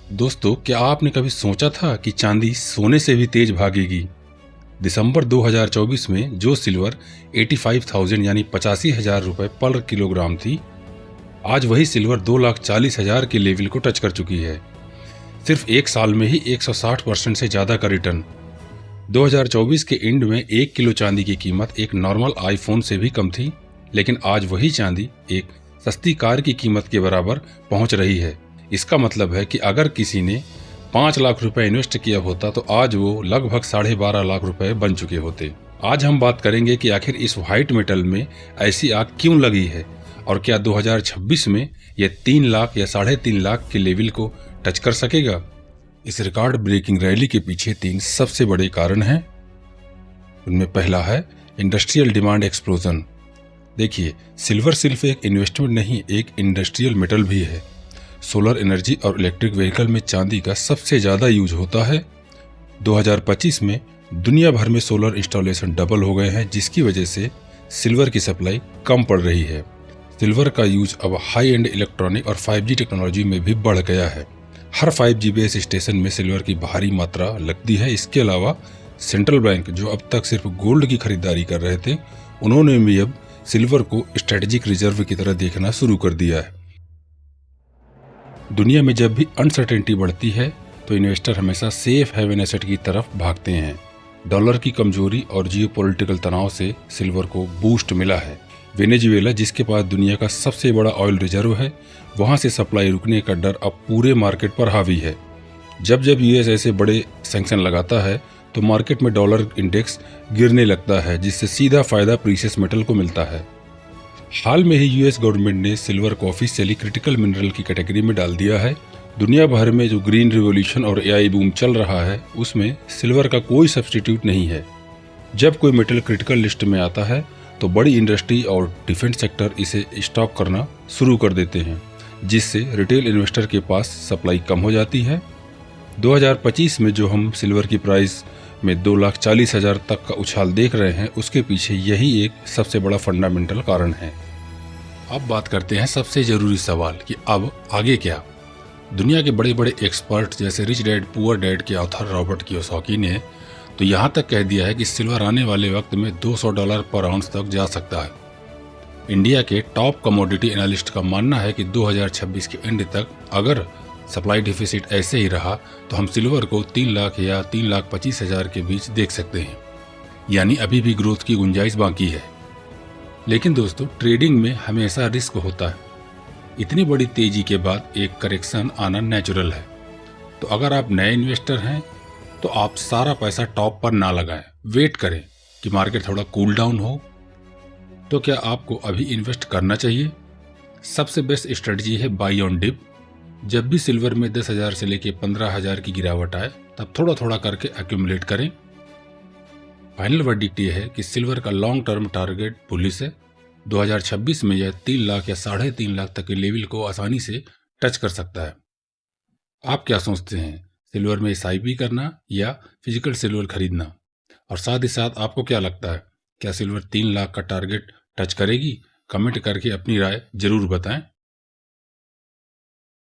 दोस्तों, क्या आपने कभी सोचा था कि चांदी सोने से भी तेज भागेगी? दिसंबर 2024 में जो सिल्वर 85,000 यानी 85,000 रुपए पर किलोग्राम थी, आज वही सिल्वर 2,40,000 के लेवल को टच कर चुकी है। सिर्फ एक साल में ही 160% से ज्यादा का रिटर्न। 2024 के एंड में 1 किलो चांदी की कीमत एक नॉर्मल आईफोन से भी कम थी, लेकिन आज वही चांदी एक सस्ती कार की कीमत के बराबर पहुंच रही है। इसका मतलब है कि अगर किसी ने 5 लाख रुपए इन्वेस्ट किया होता तो आज वो लगभग 12.5 लाख रुपए बन चुके होते। आज हम बात करेंगे कि आखिर इस व्हाइट मेटल में ऐसी आग क्यों लगी है और क्या 2026 में यह 3 लाख या 3.5 लाख के लेवल को टच कर सकेगा। इस रिकॉर्ड ब्रेकिंग रैली के पीछे 3 सबसे बड़े कारण हैं। उनमें पहला है इंडस्ट्रियल डिमांड एक्सप्लोजन। देखिए, सिल्वर सिर्फ एक इन्वेस्टमेंट नहीं, एक इंडस्ट्रियल मेटल भी है। सोलर एनर्जी और इलेक्ट्रिक व्हीकल में चांदी का सबसे ज्यादा यूज होता है। 2025 में दुनिया भर में सोलर इंस्टॉलेशन डबल हो गए हैं, जिसकी वजह से सिल्वर की सप्लाई कम पड़ रही है। सिल्वर का यूज अब हाई एंड इलेक्ट्रॉनिक और 5G टेक्नोलॉजी में भी बढ़ गया है। हर 5G बेस स्टेशन में सिल्वर की भारी मात्रा लगती है। इसके अलावा सेंट्रल बैंक, जो अब तक सिर्फ गोल्ड की खरीदारी कर रहे थे, उन्होंने भी अब सिल्वर को स्ट्रेटेजिक रिजर्व की तरह देखना शुरू कर दिया है। दुनिया में जब भी अनसर्टेनिटी बढ़ती है तो इन्वेस्टर हमेशा सेफ हेवन एसेट की तरफ भागते हैं। डॉलर की कमजोरी और जियोपॉलिटिकल तनाव से सिल्वर को बूस्ट मिला है। वेनेजुएला, जिसके पास दुनिया का सबसे बड़ा ऑयल रिजर्व है, वहां से सप्लाई रुकने का डर अब पूरे मार्केट पर हावी है। जब जब यूएस ऐसे बड़े सैंक्शन लगाता है तो मार्केट में डॉलर इंडेक्स गिरने लगता है, जिससे सीधा फायदा प्रीशियस मेटल को मिलता है। हाल में ही यूएस गवर्नमेंट ने सिल्वर को ऑफिशियली क्रिटिकल मिनरल की कैटेगरी में डाल दिया है। दुनिया भर में जो ग्रीन रिवॉल्यूशन और एआई बूम चल रहा है, उसमें सिल्वर का कोई सब्स्टिट्यूट नहीं है। जब कोई मेटल क्रिटिकल लिस्ट में आता है तो बड़ी इंडस्ट्री और डिफेंस सेक्टर इसे स्टॉक करना शुरू कर देते हैं, जिससे रिटेल इन्वेस्टर के पास सप्लाई कम हो जाती है। 2025 में जो हम सिल्वर की प्राइस में 2,40,000 तक का उछाल देख रहे हैं, उसके पीछे यही एक सबसे बड़ा फंडामेंटल कारण है। अब बात करते हैं सबसे जरूरी सवाल कि अब आगे क्या। दुनिया के बड़े बड़े एक्सपर्ट जैसे रिच डैड पुअर डैड के ऑथर रॉबर्ट कियोसाकी ने तो यहाँ तक कह दिया है कि सिल्वर आने वाले वक्त में $200 पर आउंस तक जा सकता है। इंडिया के टॉप कमोडिटी एनालिस्ट का मानना है कि 2026 के एंड तक अगर सप्लाई डिफिसिट ऐसे ही रहा तो हम सिल्वर को 3 लाख या 3,25,000 के बीच देख सकते हैं। यानी अभी भी ग्रोथ की गुंजाइश बाकी है। लेकिन दोस्तों, ट्रेडिंग में हमेशा रिस्क होता है। इतनी बड़ी तेजी के बाद एक करेक्शन आना नेचुरल है। तो अगर आप नए इन्वेस्टर हैं तो आप सारा पैसा टॉप पर ना लगाएं, वेट करें कि मार्केट थोड़ा कूल डाउन हो। तो क्या आपको अभी इन्वेस्ट करना चाहिए? सबसे बेस्ट स्ट्रेटजी है बाई ऑन डिप। जब भी सिल्वर में 10,000 से लेकर 15,000 की गिरावट आए, तब थोड़ा थोड़ा करके एक्यूमुलेट करें। फाइनल वर्डिक्ट ये है कि सिल्वर का लॉन्ग टर्म टारगेट बुलिश है। 2026 में यह 3 लाख या 3.5 लाख तक के लेवल को आसानी से टच कर सकता है। आप क्या सोचते हैं, सिल्वर में एसआईपी करना या फिजिकल सिल्वर खरीदना? और साथ ही साथ आपको क्या लगता है, क्या सिल्वर 3 लाख का टारगेट टच करेगी? कमेंट करके अपनी राय जरूर बताएं।